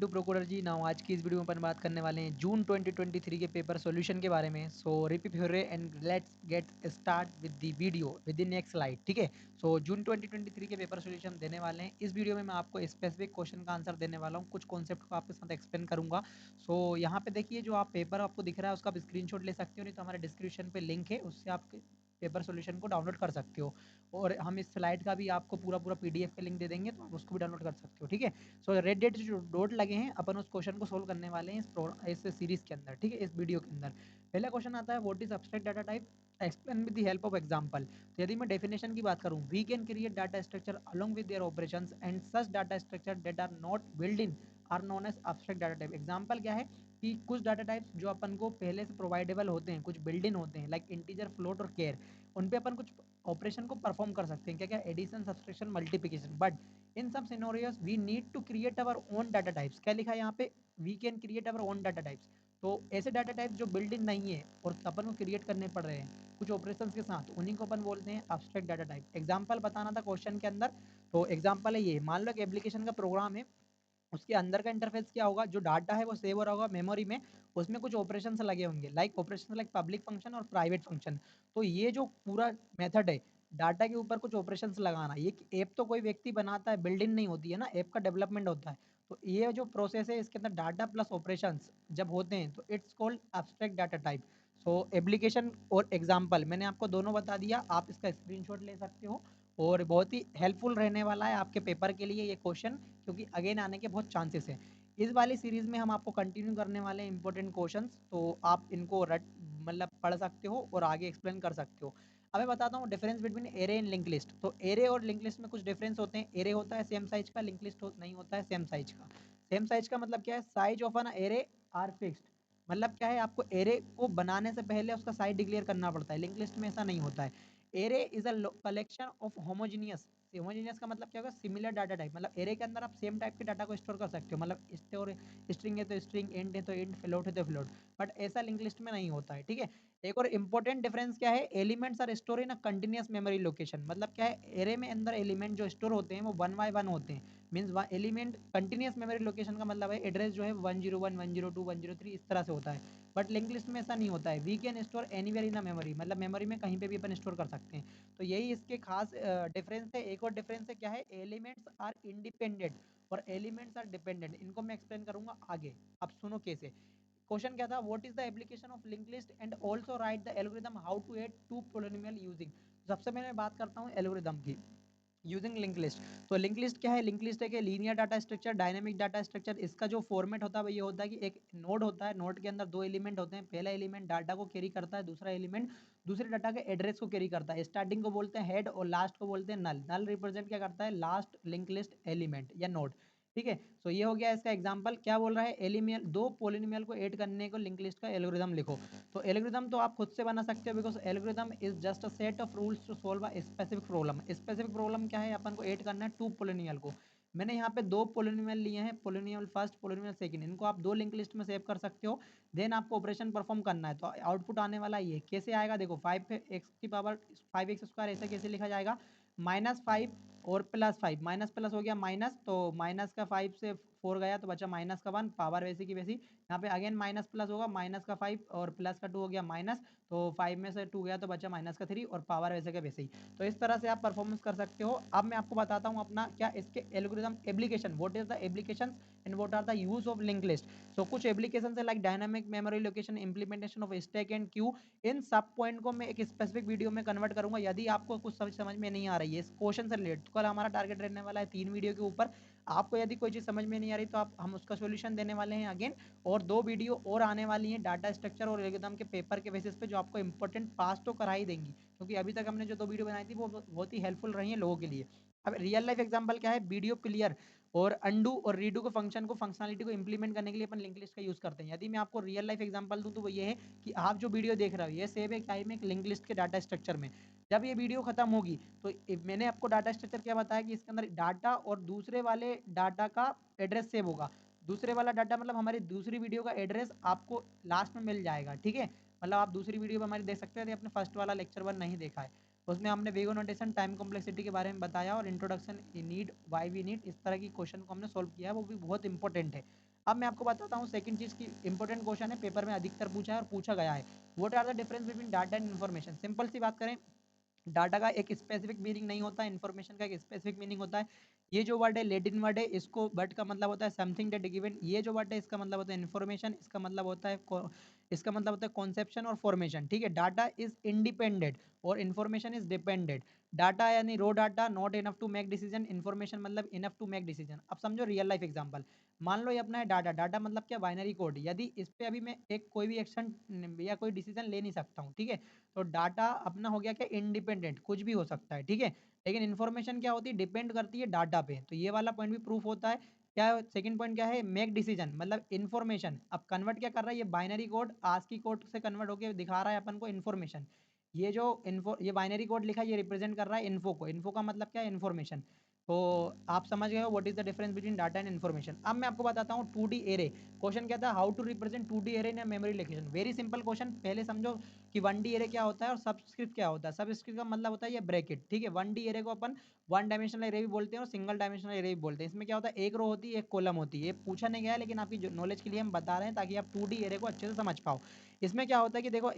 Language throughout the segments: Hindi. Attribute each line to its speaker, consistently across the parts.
Speaker 1: To प्रोकुलर ji. नाउ आज की इस वीडियो में अपन बात करने वाले हैं जून 2023 के पेपर सॉल्यूशन के बारे में। सो रिपीट हो रहे and let's get start with the video with the next slide. ठीक है, सो जून 2023 के पेपर सॉल्यूशन देने वाले हैं। इस वीडियो में मैं आपको स्पेसिफिक क्वेश्चन का आंसर देने वाला हूँ, कुछ कॉन्सेप्ट को आपके साथ एक्सप्लेन करूंगा। सो यहाँ पे देखिए, जो आप पेपर आपको दिख रहा है उसका आप स्क्रीनशॉट ले सकते हो, नहीं तो हमारे डिस्क्रिप्शन पे लिंक है, उससे आप पेपर सॉल्यूशन को डाउनलोड कर सकते हो। और हम इस स्लाइड का भी आपको पूरा पीडीएफ का लिंक दे देंगे, तो आप उसको भी डाउनलोड कर सकते हो। ठीक है, सो रेड डेट जो डॉट लगे हैं, अपन उस क्वेश्चन को सोल्व करने वाले हैं इस सीरीज के अंदर। ठीक है, इस वीडियो के अंदर पहला क्वेश्चन आता है, what is abstract data type, explain with the help of example. तो यदि मैं डेफिनेशन की बात करूं, we can create data structure along with their operations and such data structure that are not build in are known as abstract data type. Example क्या है कि कुछ डाटा टाइप्स जो अपन को पहले से प्रोवाइडेबल होते हैं, कुछ बिल्ड इन होते हैं, लाइक इंटीजर, फ्लोट और केयर, उन पे अपन कुछ ऑपरेशन को परफॉर्म कर सकते हैं, क्या क्या, एडिशन, सब्सट्रैक्शन, मल्टीप्लिकेशन। बट इन सब scenarios we need to create our own data types. क्या लिखा है यहाँ पे, we can create our own data types. तो ऐसे डाटा टाइप्स जो बिल्ड इन नहीं है और अपन को क्रिएट करने पड़ रहे हैं कुछ ऑपरेशंस के साथ, उन्हीं को अपन बोलते हैं एब्स्ट्रैक्ट डाटा टाइप। एग्जांपल बताना था क्वेश्चन के अंदर, तो एग्जांपल है ये, मान लो कि एप्लीकेशन का प्रोग्राम है, उसके अंदर का इंटरफेस क्या होगा, जो डाटा है वो सेव हो रहा होगा मेमोरी में, उसमें कुछ ऑपरेशंस लगे होंगे, like operation like public function और प्राइवेट फंक्शन। तो ये जो पूरा मेथड है डाटा के ऊपर कुछ ऑपरेशंस लगाना, ये ऐप तो कोई व्यक्ति बनाता है, बिल्डिंग नहीं होती है ना, ऐप का डेवलपमेंट होता है। तो ये जो प्रोसेस है, इसके अंदर डाटा प्लस ऑपरेशंस जब होते हैं तो it's called abstract data type. So application और एग्जाम्पल मैंने आपको दोनों बता दिया, आप इसका स्क्रीनशॉट ले सकते हो और बहुत ही हेल्पफुल रहने वाला है आपके पेपर के लिए ये क्वेश्चन, क्योंकि अगेन आने के बहुत चांसेस हैं। इस वाली सीरीज में हम आपको कंटिन्यू करने वाले हैं इंपॉर्टेंट क्वेश्चंस, तो आप इनको रट मतलब पढ़ सकते हो और आगे एक्सप्लेन कर सकते हो। अब मैं बताता हूँ difference between array and link list. तो एरे और लिंक लिस्ट में कुछ डिफरेंस होते हैं। एरे होता है सेम साइज का, लिंक लिस्ट नहीं होता है सेम साइज का। सेम साइज का मतलब क्या है, size of an array are fixed. मतलब क्या है, आपको एरे को बनाने से पहले उसका साइज डिक्लेयर करना पड़ता है, लिंक लिस्ट में ऐसा नहीं होता है। Array is a collection of homogeneous. Homogeneous का मतलब क्या होगा, सिमिलर डाटा टाइप। मतलब एरे के अंदर आप सेम टाइप के डाटा को स्टोर कर सकते हो, मतलब स्टोर, स्ट्रिंग है तो स्ट्रिंग, इंट है तो इंट, फ्लोट है तो फ्लोट। बट ऐसा लिंक लिस्ट में नहीं होता है। ठीक है, एक और इंपॉर्टेंट डिफरेंस क्या है, elements are store in a continuous memory location. मतलब क्या है, एरे में अंदर एलिमेंट जो स्टोर होते हैं वो 1 बाय 1 होते हैं। Means element continuous memory location का मतलब है एड्रेस जो है 101, 102, 103 इस तरह से होता है। बट लिंक लिस्ट में ऐसा नहीं होता है, we can store anywhere in a memory, मतलब मेमोरी में कहीं पे भी अपन स्टोर कर सकते हैं। तो यही इसके खास डिफरेंस है। एक और डिफरेंस है क्या है, एलिमेंट्स आर इंडिपेंडेंट और एलिमेंट्स आर डिपेंडेंट। इनको मैं एक्सप्लेन करूंगा आगे, अब सुनो कैसे। क्वेश्चन क्या था, what is the application of link list and also write the algorithm how to add two polynomial using. सबसे पहले मैं बात करता हूँ एल्गोरिथम की, यूजिंग लिंक लिस्ट। तो लिंक लिस्ट क्या है, लिंक लिस्ट है कि linear data structure, dynamic data structure. इसका जो फॉर्मेट होता है वो ये होता है कि एक नोड होता है, नोड के अंदर दो एलिमेंट होते हैं, पहला एलिमेंट डाटा को कैरी करता है, दूसरा एलिमेंट दूसरे डाटा के एड्रेस को कैरी करता है। स्टार्टिंग को बोलते हैं हेड और लास्ट को बोलते हैं नल। नल रिप्रेजेंट क्या करता है, लास्ट लिंक लिस्ट एलिमेंट या नोड। ठीक है, सो ये हो गया इसका एग्जांपल। क्या बोल रहा है, एलिमियल, दो पोलिनोमियल को ऐड करने को लिंक लिस्ट का एल्गोरिथम लिखो। तो एल्गोरिथम तो आप खुद से बना सकते हो, because algorithm is just a set of rules to solve a specific problem. Specific problem क्या है, अपन को ऐड करना है टू पोलिनोमियल को। मैंने यहाँ पे दो पोलिनोमियल लिए हैं, पोलिनोमियल फर्स्ट, पोलिनोमियल सेकंड, इनको आप दो लिंक लिस्ट में सेव कर सकते हो। देन आपको ऑपरेशन परफॉर्म करना है, तो आउटपुट आने वाला ये कैसे आएगा, देखो 5x⁵ ऐसे कैसे लिखा जाएगा, -5 और +5, माइनस प्लस हो गया माइनस, तो माइनस का 5 से 4 गया तो बचा माइनस का 1, पावर वैसी की वैसी। यहाँ पे अगेन माइनस प्लस होगा, माइनस का 5 और प्लस का 2 हो गया माइनस, तो 5 में से 2 गया तो बचा माइनस का 3 और पावर वैसे का वैसे ही। तो इस तरह से आप परफॉर्मेंस कर सकते हो। अब मैं आपको बताता हूँ अपना क्या इसके algorithm application, what is the application and what are the use of link list. So कुछ एप्लीकेशन है like dynamic memory location, implementation of stack and queue. इन सब पॉइंट को मैं एक स्पेसिफिक वीडियो में कन्वर्ट करूंगा। यदि आपको कुछ समझ में नहीं आ रही है इस क्वेश्चन से रिलेटेड, तो कल हमारा टारगेट रहने वाला है 3 वीडियो के ऊपर। आपको यदि कोई चीज समझ में नहीं आ रही तो आप हम उसका सॉल्यूशन देने वाले हैं अगेन। और 2 वीडियो और आने वाली हैं डाटा स्ट्रक्चर और एल्गोरिथम के पेपर के बेसिस पे, जो आपको इंपॉर्टेंट पास तो करा ही देंगी, क्योंकि अभी तक हमने जो 2 वीडियो बनाई थी वो बहुत ही हेल्पफुल रही है लोगों के लिए। अब रियल लाइफ एग्जांपल क्या है, वीडियो क्लियर और अंडू और रीडू को फंक्शन को, फंक्शनलिटी को इंप्लीमेंट करने के लिए अपन लिंक लिस्ट का यूज करते हैं। यदि मैं आपको रियल लाइफ एग्जांपल दूं तो वो ये है कि आप जो वीडियो देख रहे हो ये सेव है क्या है, एक लिंक लिस्ट के डाटा स्ट्रक्चर में। जब ये वीडियो खत्म होगी तो मैंने आपको डाटा स्ट्रक्चर क्या बताया कि इसके अंदर डाटा और दूसरे वाले डाटा का एड्रेस सेव होगा। दूसरे वाला डाटा मतलब हमारी दूसरी वीडियो का एड्रेस आपको लास्ट में मिल जाएगा। ठीक है, मतलब आप दूसरी वीडियो में हमारी देख सकते हैं, यदि आपने फर्स्ट वाला लेक्चर 1 नहीं देखा है, उसमें हमने वेगो नोटेशन, टाइम कॉम्प्लेक्सिटी के बारे में बताया और introduction need, why we need, इस तरह की क्वेश्चन को हमने सोल्व किया है, वो भी बहुत इंपॉर्टेंट है। अब मैं आपको बताता हूँ सेकंड चीज़ की इंपॉर्टेंट क्वेश्चन है, पेपर में अधिकतर पूछा है और पूछा गया है। What are the difference between data and information. Simple सी बात करें, डाटा का एक स्पेसिफिक मीनिंग नहीं होता है, इन्फॉर्मेशन का एक स्पेसिफिक मीनिंग होता है। ये जो वर्ड है लेटिन वर्ड है, इसको बट का मतलब होता है समथिंग दैट गिवन। ये जो वर्ड है इसका मतलब होता है इन्फॉर्मेशन, इसका मतलब होता है इसका मतलब होता है कॉन्सेप्शन और फॉर्मेशन। ठीक है, डाटा इज इंडिपेंडेंट और इन्फॉर्मेशन इज डिपेंडेंट। डाटा यानी raw data not enough to make decision, information मतलब इनफ टू मेक डिसीजन। अब समझो रियल लाइफ एग्जांपल, मान लो ये अपना है डाटा, डाटा मतलब क्या, बाइनरी कोड। यदि इस पे अभी मैं एक कोई भी एक्शन या कोई डिसीजन ले नहीं सकता हूँ, ठीक है, तो डाटा अपना हो गया क्या, इंडिपेंडेंट, कुछ भी हो सकता है। ठीक है, लेकिन इन्फॉर्मेशन क्या होती है, डिपेंड करती है डाटा पे। तो ये वाला पॉइंट भी प्रूफ होता है। क्या सेकंड पॉइंट क्या है, मेक डिसीजन मतलब इन्फॉर्मेशन। अब कन्वर्ट क्या कर रहा है, ये बाइनरी कोड आस्की कोड से कन्वर्ट होकर दिखा रहा है अपन को इन्फॉर्मेशन। ये जो इन्फो ये बाइनरी कोड लिखा है ये रिप्रेजेंट कर रहा है इन्फो को। इन्फो का मतलब क्या है, इन्फॉर्मेशन। तो आप समझ गए हो what is the difference between data and information. अब मैं आपको बताता हूँ 2D एरे। क्वेश्चन क्या था, how to represent 2D array in memory location. Very simple question. पहले समझो कि 1D एरे क्या होता है और सबस्क्रिप्ट क्या होता है। सबस्क्रिप्ट का मतलब होता है ये ब्रैकेट। ठीक है, 1D एरे को अपन वन डायमेंशनल एरे भी बोलते हैं और सिंगल डायमेंशनल एरे भी बोलते हैं। इसमें क्या होता है, एक रो होती है, एक कॉलम होती है। ये पूछा नहीं गया है, लेकिन आपकी नॉलेज के लिए हम बता रहे हैं ताकि आप 2D एरे को अच्छे से समझ पाओ। इसमें क्या होता है कि देखो,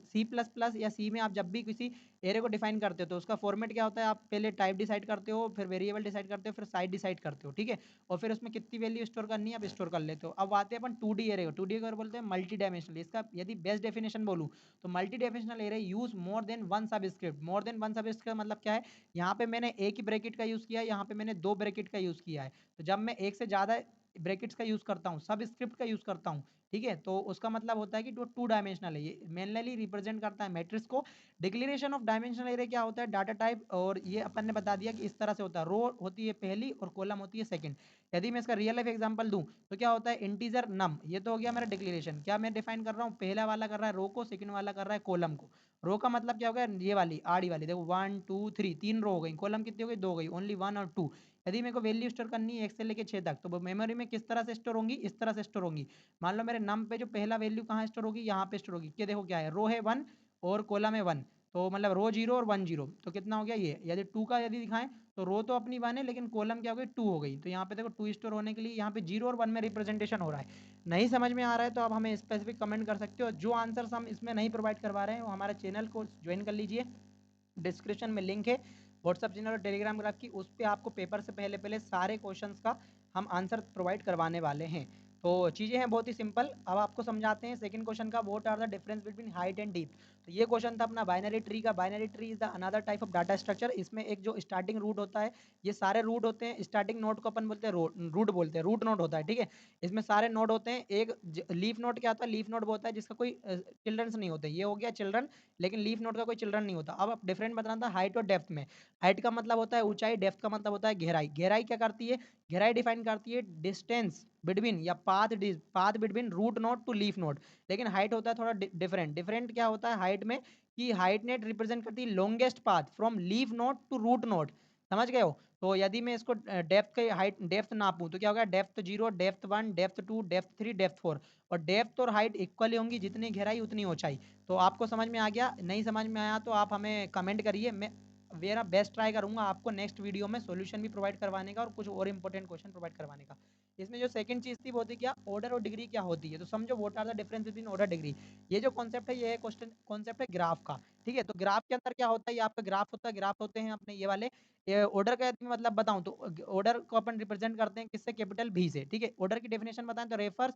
Speaker 1: C++ या सी में आप जब भी किसी एरे को डिफाइन करते हो तो उसका फॉर्मेट क्या होता है, आप पहले टाइप डिसाइड करते हो, फिर वेरिएबल डिसाइड करते हो, फिर साइज डिसाइड करते हो। ठीक है, और फिर उसमें कितनी वैल्यू स्टोर करनी है आप स्टोर कर लेते हो। अब आते हैं अपन 2D एरे को। 2D एरे बोलते हैं मल्टी डायमेंशनल। इसका यदि बेस्ट डेफिनेशन बोलूँ तो multi dimensional array use more than one subscript. More than one subscript का मतलब क्या है, यहाँ पे मैंने एक ही ब्रैकेट का यूज किया है, यहाँ पे मैंने दो ब्रैकेट का यूज किया है। तो जब मैं एक से ज्यादा ब्रैकेट्स का यूज करता हूँ, सब स्क्रिप्ट का यूज करता हूँ, ठीक है, तो उसका मतलब होता है कि जो टू डायमेंशनल है। ये मेनली रिप्रेजेंट करता है मैट्रिक्स को। डिक्लेरेशन ऑफ डायमेंशनल एरे क्या होता है, डाटा टाइप, और ये अपन ने बता दिया कि इस तरह से होता है। रो होती है पहली और कॉलम होती है सेकंड। यदि मैं इसका रियल लाइफ एग्जांपल दूं तो क्या होता है, इंटीजर नम, ये तो हो गया मेरा डिक्लेरेशन। क्या मैं डिफाइन कर रहा हूँ, पहला वाला कर रहा है रो को, सेकंड वाला कर रहा है कॉलम को। रो का मतलब क्या हो गया, ये वाली आड़ी वाली, देखो 1 2 3 तीन रो हो गई। कॉलम कितनी हो गई, दो हो गई, ओनली 1 और 2। यदि मेरे को वैल्यू स्टोर करनी है 1 से लेकर 6 तक, तो वो मेमोरी में किस तरह से स्टोर होंगी, इस तरह से स्टोर होंगी। मान लो मेरे नम पे जो पहला वैल्यू कहाँ स्टोर होगी, यहाँ पे स्टोर होगी। क्या देखो क्या है, रो है 1 और कॉलम है 1, तो मतलब रो 0 और 1 0, तो कितना हो गया ये। यदि 2 का यदि दिखाएं तो रो तो अपनी 1 है, लेकिन कॉलम क्या हो गई, 2 हो गई। तो यहाँ पे देखो 2 स्टोर होने के लिए यहाँ पे 0 और 1 में रिप्रेजेंटेशन हो रहा है। नहीं समझ में आ रहा है तो आप हमें स्पेसिफिक कमेंट कर सकते हो। जो आंसर्स हम इसमें नहीं प्रोवाइड करवा रहे हैं वो हमारे चैनल को ज्वाइन कर लीजिए। डिस्क्रिप्शन में लिंक है व्हाट्सअप चैनल और टेलीग्राम ग्रुप की, उस पर आपको पेपर से पहले पहले सारे क्वेश्चंस का हम आंसर प्रोवाइड करवाने वाले हैं। तो चीज़ें हैं बहुत ही सिंपल। अब आपको समझाते हैं सेकंड क्वेश्चन का, what are the difference between height and deep. तो ये क्वेश्चन था अपना बाइनरी ट्री का। Binary tree is the another type of data structure. इसमें एक जो स्टार्टिंग रूट होता है, ये सारे रूट होते हैं। स्टार्टिंग नोड को अपन बोलते हैं रूट बोलते हैं, रूट नोड होता है। ठीक है, इसमें सारे नोड होते हैं। एक लीफ नोड क्या होता है, लीफ नोड वो होता है जिसका कोई चिल्ड्रंस नहीं होते। ये हो गया चिल्ड्रन, लेकिन लीफ नोड का कोई चिल्ड्रन नहीं होता। अब आप डिफरेंट बताना था हाइट और डेप्थ में। हाइट का मतलब होता है ऊंचाई, डेप्थ का मतलब होता है गहराई। गहराई क्या करती है, गहराई डिफाइन करती है डिस्टेंस बिटवीन या path between root node to leaf node. लेकिन हाइट होता है थोड़ा डिफरेंट। डिफरेंट क्या होता है हाइट में, कि हाइट नेट रिप्रेजेंट करती है longest path from leaf node to root node. समझ गए हो। तो यदि मैं इसको डेप्थ के हाइट डेप्थ नापूं तो क्या होगा, depth 0, depth 1, depth 2, depth 3, depth 4। और डेप्थ और हाइट इक्वली होंगी, जितनी गहराई उतनी ऊंचाई। तो आपको समझ में आ गया, नहीं समझ में आया तो आप हमें कमेंट करिए। मैं मेरा बेस्ट ट्राई करूंगा आपको नेक्स्ट वीडियो में सॉल्यूशन भी प्रोवाइड करवाने का और कुछ और इंपॉर्टेंट क्वेश्चन प्रोवाइड करवाने का। इसमें जो सेकंड चीज थी वो थी क्या, ऑर्डर और डिग्री क्या होती है। तो समझो what are the difference between order degree. ये जो कॉन्सेप्ट है, ये है क्वेश्चन कॉन्सेप्ट है ग्राफ का। ठीक है, तो ग्राफ के अंदर क्या होता है, ये आपका ग्राफ होता है। ग्राफ होते हैं अपने ये वाले। ऑर्डर का यदि मैं मतलब बताऊं तो ऑर्डर को अपन रिप्रेजेंट करते हैं किससे, कैपिटल भी से। ठीक है, ऑर्डर की डेफिनेशन बताएं तो refers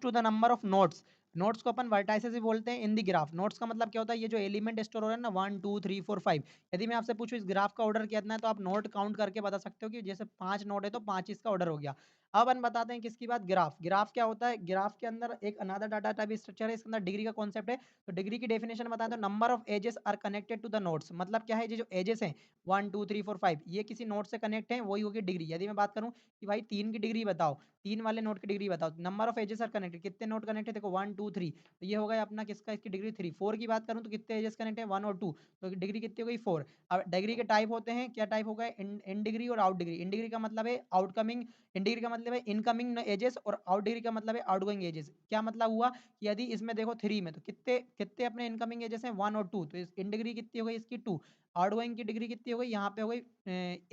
Speaker 1: to the number of nodes. Nodes को अपन वर्टाइसेस भी बोलते हैं इन दी ग्राफ। नोट्स का मतलब क्या होता है, ये जो एलिमेंट स्टोर हो रहा है ना, 1 2 3 4 5। यदि मैं आपसे पूछूं इस ग्राफ का ऑर्डर कितना है, तो आप नोट काउंट करके बता सकते हो कि जैसे 5 नोट है तो 5 इसका ऑर्डर हो गया। अब हम बताते हैं किसकी बात, ग्राफ। ग्राफ क्या होता है, ग्राफ के अंदर एक अनदर डाटा टाइप स्ट्रक्चर है, इसके अंदर डिग्री का कॉन्सेप्ट है। तो डिग्री की डेफिनेशन बताएं तो number of edges are connected to the nodes. मतलब क्या है, ये जो एजेस हैं 1 2 3 4 5, ये किसी नोट से कनेक्ट है, वही होगी डिग्री। यदि मैं बात करूं कि भाई 3 की डिग्री बताओ, 3 वाले नोट की डिग्री बताओ, number of edges are connected, कितने नोट कनेक्ट है, देखो 1 2 3, तो ये हो गया अपना किसका, इसकी डिग्री 3। 4 की बात करूं तो कितने एजेस कनेक्ट है, 1 और 2, तो डिग्री कितनी हो गई 4। अब डिग्री के टाइप होते हैं, क्या टाइप हो गए, इन डिग्री और आउट डिग्री। इन डिग्री का मतलब है आउटकमिंग, इन डिग्री का मतलब मतलब है इनकमिंग एजेस और आउट डिग्री का मतलब है आउटगोइंग एजेस। क्या मतलब हुआ कि यदि इसमें देखो 3 में तो कितने कितने अपने इनकमिंग एजेस हैं 1 और 2, तो इस इन डिग्री कितनी हो गई इसकी 2, आउटगोइंग की डिग्री कितनी हो गई यहाँ पे हो गई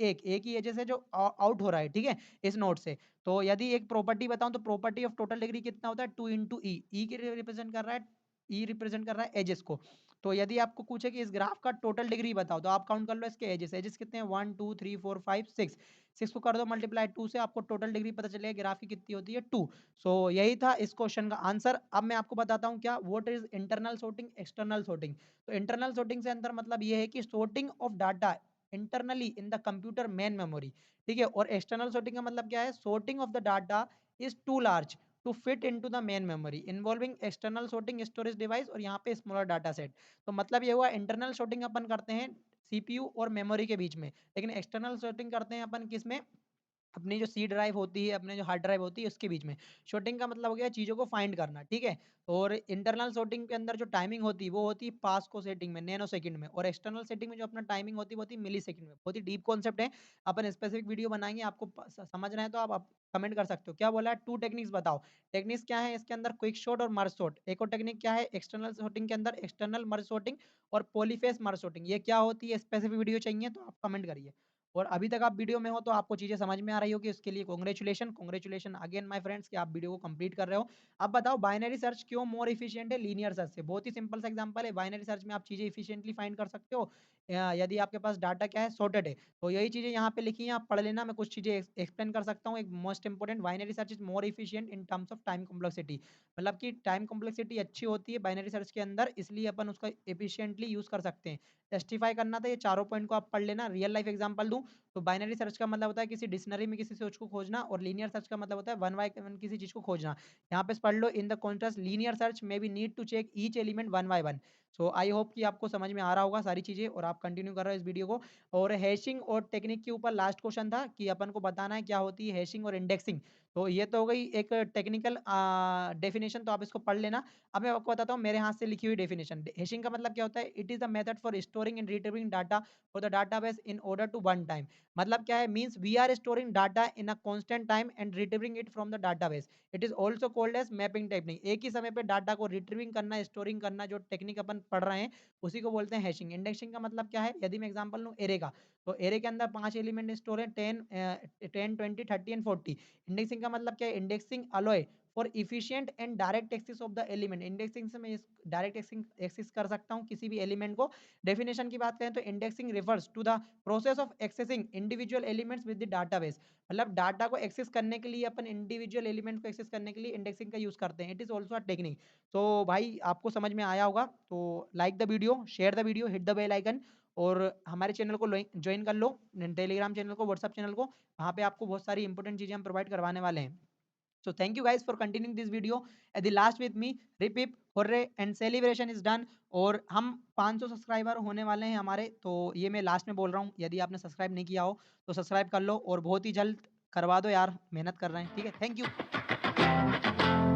Speaker 1: एक ही एजेस है जो आउट हो रहा है, ठीक है, इस नोट से। तो यदि एक प्रॉपर्टी बताऊं तो प्रॉपर्टी ऑफ टोटल डिग्री कितना होता है 2 इंटू ई, ई की रिप्रेजेंट कर रहा है, ई रिप्रेजेंट कर रहा है एजेस को। तो यदि आपको पूछे कि इस ग्राफ का टोटल डिग्री बताओ तो आप काउंट कर लो इसके एजेस, एजेस कितने हैं 1 2 3 4 5 6, 6 को कर दो मल्टीप्लाई 2 से, आपको टोटल डिग्री पता चलेगा ग्राफ की कितनी होती है 2। सो यही था इस क्वेश्चन का आंसर। अब मैं आपको बताता हूँ क्या what is internal sorting external sorting. तो इंटरनल सॉर्टिंग से अंदर मतलब ये है कि sorting of data internally in the computer main memory, ठीक है, और एक्सटर्नल सॉर्टिंग का मतलब क्या है, sorting of the data is too large to fit into the main memory involving external sorting storage device और यहाँ पे स्मॉलर डाटा सेट। तो मतलब ये हुआ इंटरनल सॉर्टिंग अपन करते हैं सीपीयू और मेमोरी के बीच में, लेकिन एक्सटर्नल सॉर्टिंग करते हैं अपन किस में, अपनी जो सी ड्राइव होती है, अपने जो हार्ड ड्राइव होती है उसके बीच में। शॉर्टिंग का मतलब हो गया चीज़ों को फाइंड करना, ठीक है। और इंटरनल सॉर्टिंग के अंदर जो टाइमिंग होती है वो होती है पास को सेटिंग में नैनो सेकंड में, और एक्सटर्नल सेटिंग में जो अपना टाइमिंग होती है वो होती है मिली सेकंड में। बहुत ही डीप कॉन्सेप्ट है, अपन स्पेसिफिक वीडियो बनाएंगे, आपको समझ रहे हैं तो आप कमेंट कर सकते हो। क्या बोला है, 2 टेक्निक्स बताओ। टेक्निक्स क्या है इसके अंदर, क्विक शॉट और मर्ज शॉट। एक और टेक्निक क्या है एक्सटर्नल सॉर्टिंग के अंदर, एक्सटर्नल मर्ज शॉटिंग और पॉलीफेज मर्ज शॉटिंग। ये क्या होती है, स्पेसिफिक वीडियो चाहिए तो आप कमेंट करिए। और अभी तक आप वीडियो में हो तो आपको चीज़ें समझ में आ रही होगी, उसके लिए congratulation, congratulation again my friends कि आप वीडियो को कंप्लीट कर रहे हो। अब बताओ बाइनरी सर्च क्यों मोर एफिशिएंट है लीनियर सर्च से। बहुत ही सिंपल सा एग्जांपल है, बाइनरी सर्च में आप चीज़ें एफिशिएंटली फाइंड कर सकते हो यदि आपके पास डाटा क्या है सॉर्टेड है। तो यही चीज़ें यहाँ पे लिखी हैं, आप पढ़ लेना, मैं कुछ चीज़ें एक्सप्लेन कर सकता हूँ। एक most important, binary search is more efficient in terms of time complexity, मतलब कि टाइम कॉम्प्लेक्सिटी अच्छी होती है बाइनरी सर्च के अंदर, इसलिए अपन उसका एफिशिएंटली यूज कर सकते हैं। जस्टिफाई करना था, ये चारों पॉइंट को आप पढ़ लेना। रियल लाइफ एग्जांपल दूं तो बाइनरी सर्च का मतलब होता है किसी डिक्शनरी में किसी सोच को खोजना, और लीनियर सर्च का मतलब होता है वन बाय वन किसी चीज को खोजना। यहाँ पे पढ़ लो, in the contrast linear search में we need to check each element one by one. So I hope कि आपको समझ में आ रहा होगा सारी चीजें, और आप कंटिन्यू कर रहे हो इस वीडियो को। और हैशिंग और टेक्निक के ऊपर लास्ट क्वेश्चन था कि अपन को बताना है क्या होती है हैशिंग और इंडेक्सिंग। तो ये तो हो गई एक टेक्निकल डेफिनेशन, तो आप इसको पढ़ लेना। अब मैं आपको बताता हूँ मेरे हाथ से लिखी हुई डेफिनेशन। हैशिंग का मतलब क्या होता है, it is the method for storing and retrieving data for the database in order to one time. मतलब क्या है, means we are storing data in a constant time and retrieving it from the database. It is also called as mapping technique. एक ही समय पे डाटा को रिट्रीविंग करना, स्टोरिंग करना, जो टेक्निक अपन पढ़ रहे हैं उसी को बोलते हैं हैशिंग। इंडेक्सिंग का मतलब क्या है, यदि मैं एग्जांपल लूँ एरे का, तो एरे के अंदर 5 एलिमेंट स्टोर है, 10 20 30 एंड 40। इंडेक्सिंग का मतलब क्या है, indexing allow for efficient and direct access of the element. Indexing से मैं डायरेक्ट एक्सेस कर सकता हूँ किसी भी एलिमेंट को। डेफिनेशन की बात करें तो indexing refers to the process of accessing individual elements with the database. मतलब डाटा को एक्सेस करने के लिए अपन इंडिविजुअल एलिमेंट को एक्सेस करने के लिए इंडेक्सिंग का यूज करते हैं। It is also a technique. तो भाई आपको समझ में आया होगा, तो like the video, share the video, hit the bell icon, और हमारे चैनल को ज्वाइन कर लो, टेलीग्राम चैनल को, व्हाट्सअप चैनल को। वहाँ पे आपको बहुत सारी इंपॉर्टेंट चीज़ें हम प्रोवाइड करवाने वाले हैं। So thank you guys for continuing this video. At the last with me, rip hip hooray and celebration is done. और हम 500 सब्सक्राइबर होने वाले हैं हमारे, तो ये मैं लास्ट में बोल रहा हूँ, यदि आपने सब्सक्राइब नहीं किया हो तो सब्सक्राइब कर लो, और बहुत ही जल्द करवा दो यार, मेहनत कर रहे हैं, ठीक है। Thank you.